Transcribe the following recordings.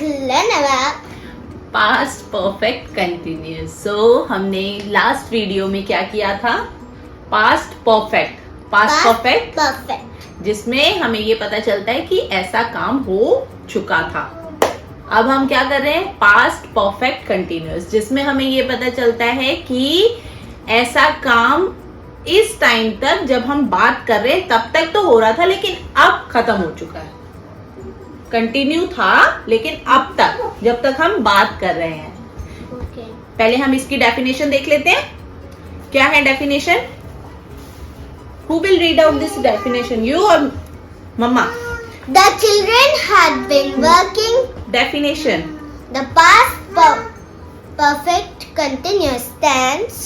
learn about past perfect continuous. So हमने last video में क्या किया था? Past perfect perfect. जिसमें हमें ये पता चलता है कि ऐसा काम हो चुका था। अब हम क्या कर रहे हैं? पास्ट परफेक्ट कंटिन्यूस, जिसमें हमें ये पता चलता है कि ऐसा काम इस टाइम तक जब हम बात कर रहे हैं तब तक तो हो रहा था, लेकिन अब खत्म हो चुका है। कंटिन्यू था लेकिन अब तक, जब तक हम बात कर रहे हैं। Okay. पहले हम इसकी डेफिनेशन देख लेते हैं। क्या है definition? Who will read out this definition? You or Mama? The children had been working. Definition. The past perfect continuous tense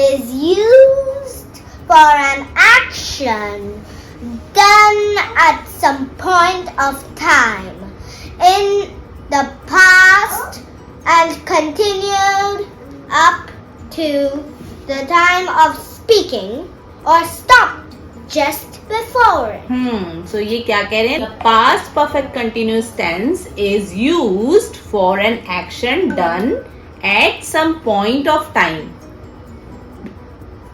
is used for an action done at some point of time in the past and continued up to the time of speaking or stopped just before. So ये क्या कह रहे हैं? The past perfect continuous tense is used for an action done at some point of time.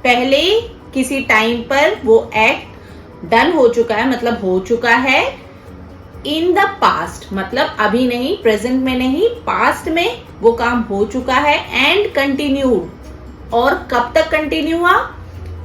पहले किसी time पर वो act done हो चुका है, मतलब हो चुका है। इन द पास्ट मतलब अभी नहीं, प्रेजेंट में नहीं, पास्ट में वो काम हो चुका है। एंड कंटिन्यूड, और कब तक कंटिन्यू हुआ?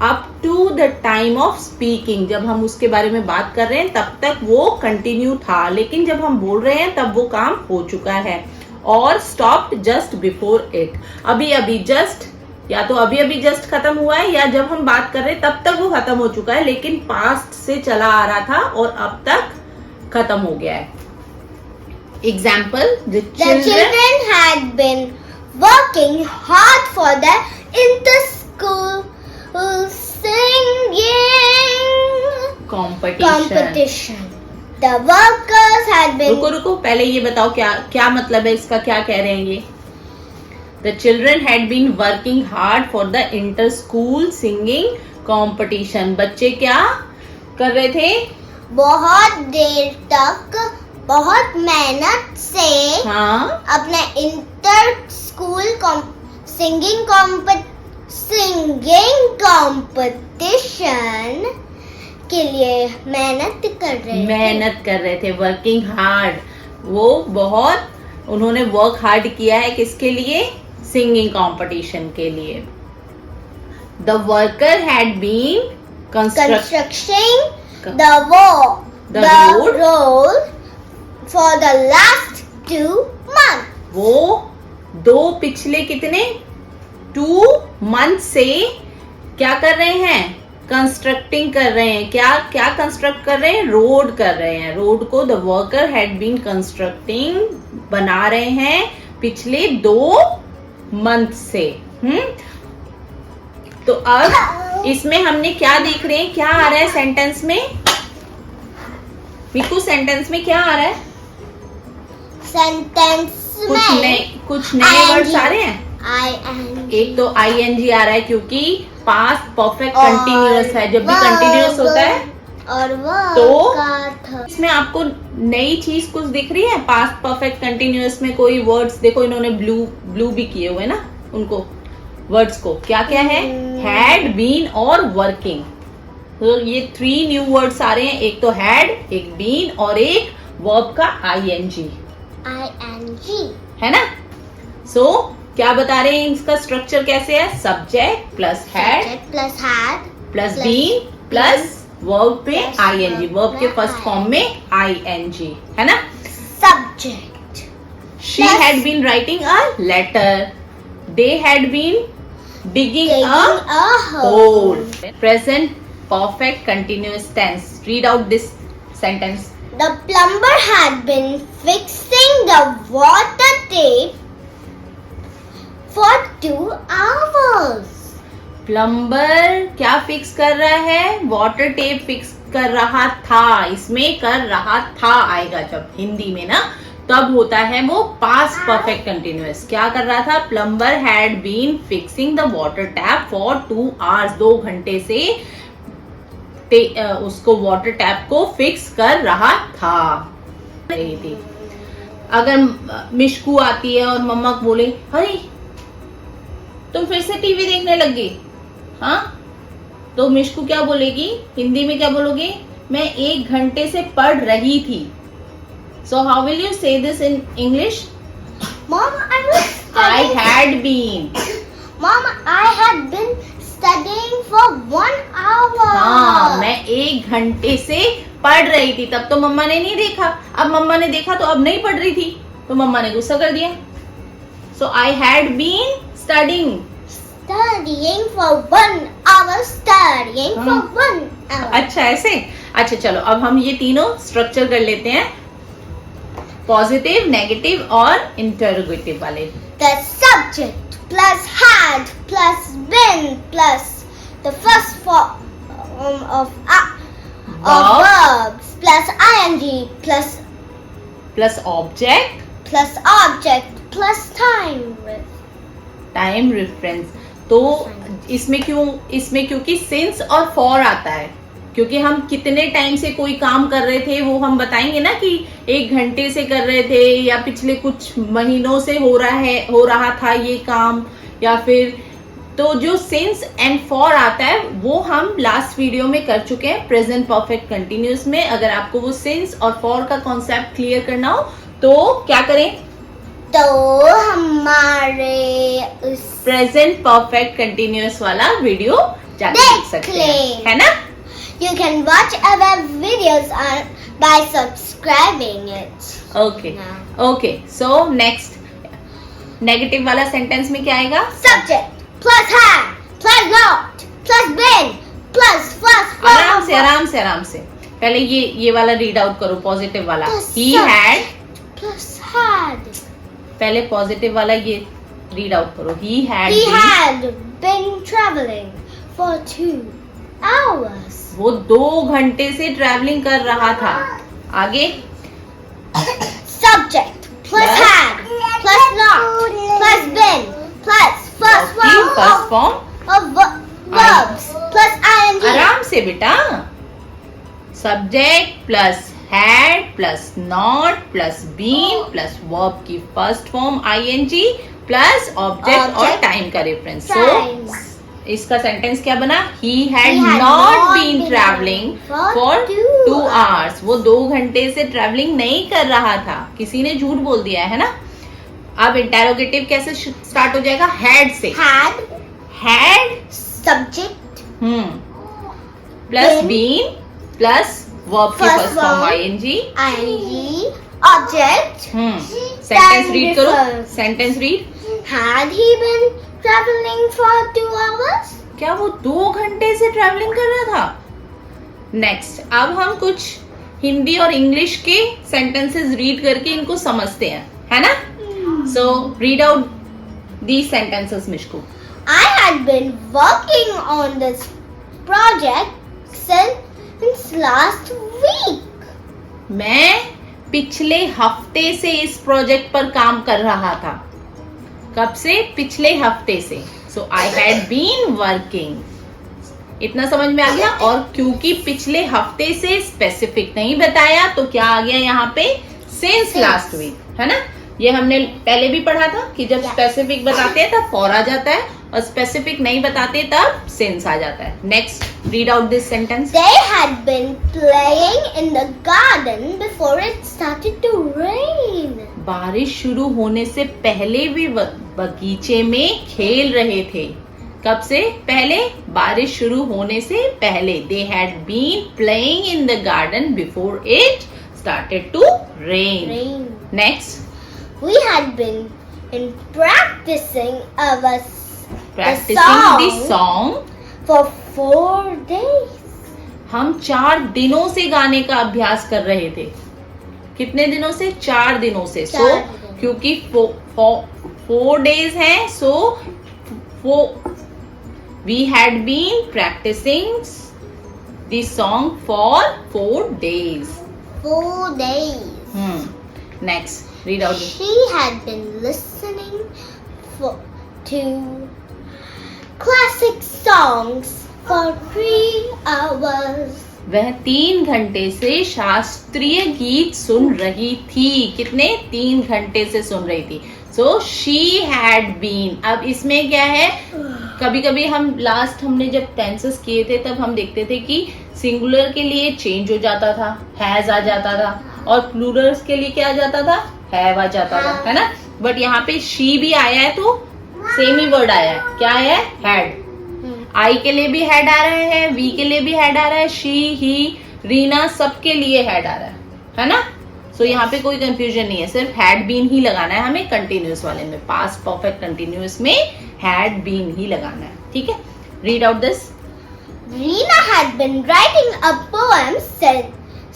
Up to the time of speaking, जब हम उसके बारे में बात कर रहे हैं तब तक वो कंटिन्यू था, लेकिन जब हम बोल रहे हैं तब वो काम हो चुका है। और स्टॉप्ड जस्ट बिफोर इट, अभी अभी जस्ट, या तो अभी अभी जस्ट खत्म हुआ है, या जब हम बात कर रहे हैं तब तक वो खत्म हो चुका है, लेकिन पास्ट से चला आ रहा था और अब तक खत्म हो गया है। Example, The children had been working hard for the inter-school singing competition. The workers had been. रुको पहले ये बताओ क्या मतलब है इसका, क्या कह रहे हैं ये? The children had been working hard for the inter-school singing competition. बच्चे क्या कर रहे थे? बहुत देर तक बहुत मेहनत से अपने इंटर स्कूल सिंगिंग कॉम्पिटिशन के लिए मेहनत कर रहे थे। वर्किंग हार्ड, वो बहुत, उन्होंने वर्क हार्ड किया है किसके लिए? सिंगिंग कंपटीशन के लिए। The worker had been constructing the road for the last 2 months. वो पिछले कितने 2 मंथ से क्या कर रहे हैं? कंस्ट्रक्टिंग कर रहे हैं। क्या कंस्ट्रक्ट कर रहे हैं? रोड कर रहे हैं। रोड को the worker had been constructing, बना रहे हैं पिछले 2 मंथ से। तो अब इसमें हमने क्या देख रहे हैं? क्या आ रहा है सेंटेंस में? मिकू, सेंटेंस में क्या आ रहा है? सेंटेंस में कुछ नए वर्ड्स आ रहे हैं। ing. एक तो ing आ रहा है क्योंकि पास्ट परफेक्ट कंटिन्यूअस है। जब भी कंटिन्यूअस होता है और तो इसमें आपको नई चीज कुछ दिख रही है? पास्ट परफेक्ट कंटिन्यूअस में कोई वर्ड्स देखो, इन्होंने ब्लू भी किए हुए ना उनको वर्ड्स को। क्या है? हैड, बीन और वर्किंग। तो ये 3 न्यू वर्ड्स आ रहे हैं। एक तो हैड, एक बीन और एक वर्ब का ing है ना। सो क्या बता रहे हैं? इसका स्ट्रक्चर कैसे है? Subject plus had plus been plus verb पे ing, वर्ब के फर्स्ट फॉर्म में ing है ना। Subject. She had been writing a letter. They had been digging a hole. Present perfect continuous tense. Read out this sentence. The plumber had been fixing the water tap for 2 hours. Plumber क्या fix कर रहा है? Water tape fix कर रहा था। इसमें कर रहा था आएगा जब हिंदी में ना, तब होता है वो पास्ट परफेक्ट कंटिन्यूअस। क्या कर रहा था? Plumber had been fixing the water tap for 2 hours. 2 घंटे से उसको वाटर टैप को फिक्स कर रहा था। अगर मिशकू आती है और मम्मा को बोले अरे तुम फिर से टीवी देखने लग गई, हाँ, तो मिशकू क्या बोलेगी, हिंदी में क्या बोलोगे, मैं 1 घंटे से पढ़ रही थी. सो हाउ विल यू से this in English? Mom, I was I studying. had been. Mom, I had been studying for 1 hour. हाँ, मैं 1 घंटे से पढ़ रही थी. तब तो मम्मा ने नहीं देखा. अब मम्मा ने देखा तो अब नहीं पढ़ रही थी, तो मम्मा ने गुस्सा कर दिया. So I had been studying. Studying for 1 hour. Studying for 1 hour. अच्छा ऐसे. अच्छा चलो अब हम ये तीनों स्ट्रक्चर कर लेते हैं, पॉजिटिव, नेगेटिव और इंटरोगेटिव वाले. The subject plus had plus been plus the first form of verbs plus ing plus object, plus object plus time. Time reference. तो इसमें क्योंकि सिंस और फॉर आता है, क्योंकि हम कितने टाइम से कोई काम कर रहे थे वो हम बताएंगे ना कि 1 घंटे से कर रहे थे या पिछले कुछ महीनों से हो रहा था ये काम, या फिर तो जो सिंस एंड फॉर आता है वो हम लास्ट वीडियो में कर चुके हैं प्रेजेंट परफेक्ट कंटिन्यूअस में. अगर आपको वो सिंस और फॉर का कॉन्सेप्ट क्लियर करना हो तो क्या करें, तो हमारे उस प्रेजेंट परफेक्ट कंटिन्यूअस वाला वीडियो जाके देख सकते हैं, है ना. You can watch our videos by subscribing it. Okay okay. So next negative वाला सेंटेंस में क्या आएगा? Subject plus had plus not plus been plus first form. आराम से पहले ये वाला रीड आउट करो, पॉजिटिव वाला. He had plus had. पहले पॉजिटिव वाला ये रीड आउट करो. He had been traveling for 2 hours. वो 2 घंटे से ट्रैवलिंग कर रहा था. आगे Subject plus had plus not plus been plus first form of verbs plus ing. आराम से बेटा. Subject plus had plus not plus been plus verb की first form ing plus object और टाइम का रेफरेंस. सो इसका sentence क्या बना? He had not been traveling for 2 hours. वो 2 घंटे से ट्रैवलिंग नहीं कर रहा था. किसी ने झूठ बोल दिया है ना. अब इंटेरोगेटिव कैसे स्टार्ट हो जाएगा? had से. had subject plus been plus verb की first form ing object. Sentence read करो. Sentence read. Had he been traveling for 2 hours? क्या वो 2 घंटे से ट्रैवलिंग कर रहा था? नेक्स्ट अब हम कुछ हिंदी और इंग्लिश के सेंटेंसेस रीड करके इनको समझते हैं, है ना. So read out these sentences Mishku. I had been working on this project since last week. मैं पिछले हफ्ते से इस प्रोजेक्ट पर काम कर रहा था. कब से? पिछले हफ्ते से. सो आई हैड बीन वर्किंग. इतना समझ में आ गया. और क्योंकि पिछले हफ्ते से स्पेसिफिक नहीं बताया तो क्या आ गया यहाँ पे? सिंस लास्ट वीक, है ना. ये हमने पहले भी पढ़ा था कि जब स्पेसिफिक बताते हैं तब फॉर आ जाता है और स्पेसिफिक नहीं बताते तब सिंस आ जाता है. Next read out this sentence. They had been playing in the garden before it started to rain. बारिश शुरू होने से पहले भी बगीचे में खेल रहे थे. कब से पहले? बारिश शुरू होने से पहले. They had been playing in the garden before it started to rain. Next. We had been practicing the song for 4 days. हम 4 दिनों से गाने का अभ्यास कर रहे थे. कितने दिनों से? 4 दिनों से. सो क्योंकि 4 days है, सो we had been practicing the song for 4 days. 4 days. Next, read out. She had been listening to classic songs for 3 hours. वह 3 घंटे से शास्त्रीय गीत सुन रही थी। कितने? 3 घंटे से सुन रही थी। So she had been. अब इसमें क्या है, कभी कभी हमने जब टेंसेस किए थे तब हम देखते थे कि सिंगुलर के लिए चेंज हो जाता था, हैज आ जाता था, और प्लूरल्स के लिए क्या आ जाता था, हैव आ जाता था, है ना। बट यहाँ पे शी भी आया है तो सेम ही वर्ड आया है। क्या है? हैड। आई के लिए भी हैड आ रहा है, वी के लिए भी हैड आ रहा है, शी, ही, रीना, सबके लिए हैड आ रहा है ना। सो यहाँ पे कोई कंफ्यूजन नहीं है, सिर्फ हैड बीन ही लगाना है हमें कंटिन्यूअस वाले में। पास्ट परफेक्ट कंटिन्यूअस में हैड बीन ही लगाना है, ठीक है। Read out this. Rina had been writing a poem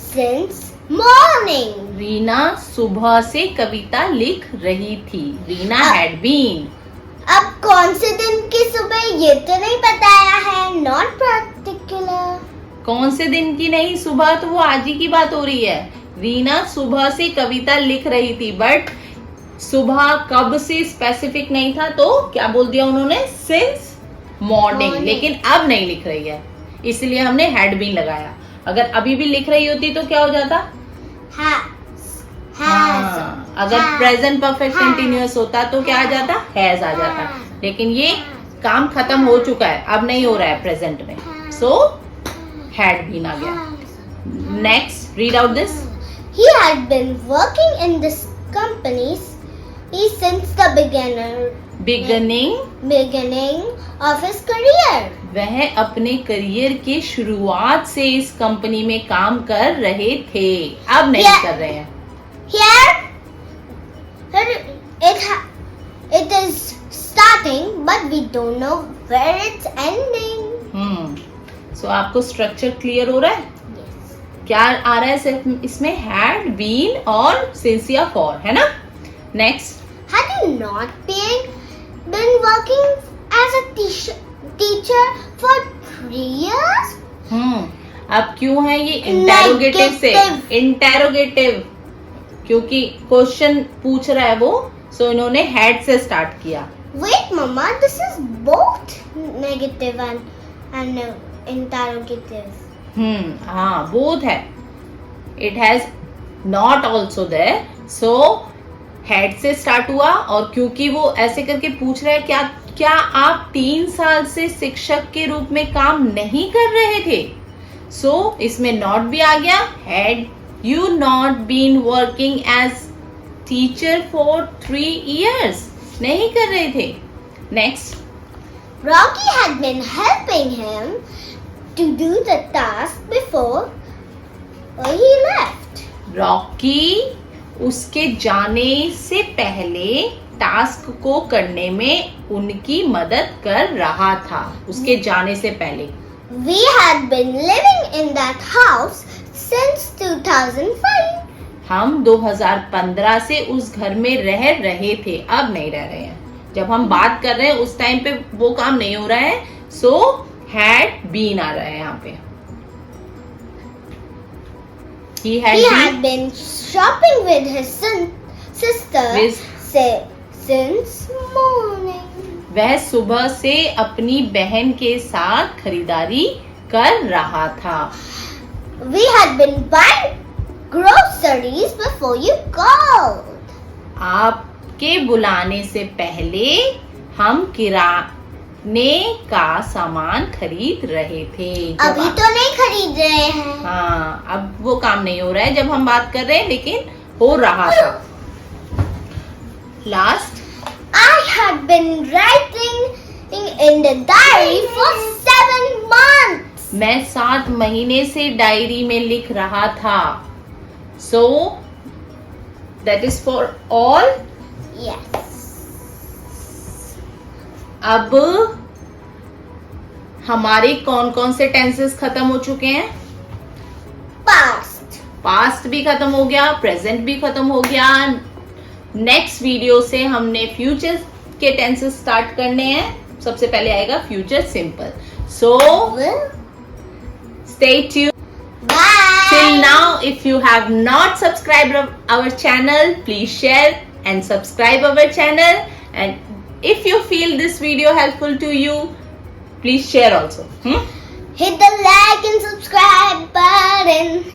since morning. Rina सुबह से कविता लिख रही थी। Rina had been. अब कौन से दिन की सुबह ये तो नहीं बताया है, नॉट पर्टिकुलर। कौन से दिन की नहीं, सुबह तो वो आज ही की बात हो रही है। रीना सुबह से कविता लिख रही थी, बट सुबह कब से स्पेसिफिक नहीं था, तो क्या बोल दिया उन्होंने? Since morning. लेकिन अब नहीं लिख रही है, इसलिए हमने हैड बीन लगाया। अगर अभी भी लिख रही होती तो क्या हो जाता? हाँ, अगर प्रेजेंट परफेक्ट कंटिन्यूअस होता तो क्या आ जाता? हैज आ जाता। लेकिन ये काम खत्म हो चुका है, अब नहीं हो रहा है प्रेजेंट में, सो हैड बीन आ गया। Next, read out this. He had been working in this company since the beginning of his career. वह अपने करियर के शुरुआत से इस कंपनी में काम कर रहे थे, अब नहीं कर रहे हैं। Here it is starting, but we don't know where it's ending. So आपको स्ट्रक्चर क्लियर हो रहा है? Yes. क्या आ रहा है सिर्फ इसमें? हैड बीन और सिंस या फॉर, है ना। Next, Had you not been working as a teacher for 3 years? अब क्यों है ये इंटेरोगेटिव से? इंटेरोगेटिव, क्योंकि क्वेश्चन पूछ रहा है वो, सो इन्होंने हैड से स्टार्ट किया। Wait, Mama, this is both negative and interrogative. हाँ, both है। It has not also there, so head से स्टार्ट हुआ, और क्योंकि वो ऐसे करके पूछ रहा है क्या आप 3 साल से शिक्षक के रूप में काम नहीं कर रहे थे, सो इसमें नॉट भी आ गया। Had you not been working as teacher for 3 years? नहीं कर रहे थे। Next, Rocky had been helping him to do the task before he left. Rocky उसके जाने से पहले टास्क को करने में उनकी मदद कर रहा था, उसके जाने से पहले। We had been living in that house since 2005. हम 2015 से उस घर में रह रहे थे, अब नहीं रह रहे हैं। जब हम बात कर रहे हैं उस टाइम पे वो काम नहीं हो रहा है, सो हैड बीन आ रहा है यहाँ पे। He had been shopping with his sister since morning. वह सुबह से अपनी बहन के साथ खरीदारी कर रहा था। We had been buying groceries before you called. आपके बुलाने से पहले हम किराने का सामान खरीद रहे थे। अभी तो नहीं खरीद रहे हैं। हाँ, अब वो काम नहीं हो रहा है जब हम बात कर रहे हैं, लेकिन हो रहा था। Last, I had been writing in the diary for 7 months. मैं 7 महीने से डायरी में लिख रहा था। So that is for all. Yes. अब हमारे कौन कौन से टेंसेस खत्म हो चुके हैं? पास्ट भी खत्म हो गया, प्रेजेंट भी खत्म हो गया। नेक्स्ट वीडियो से हमने फ्यूचर के टेंसेस स्टार्ट करने हैं। सबसे पहले आएगा future simple. So stay tuned. Bye. Till now, if you have not subscribed our channel, please share and subscribe our channel. And if you feel this video helpful to you, please share also. Hit the like and subscribe button.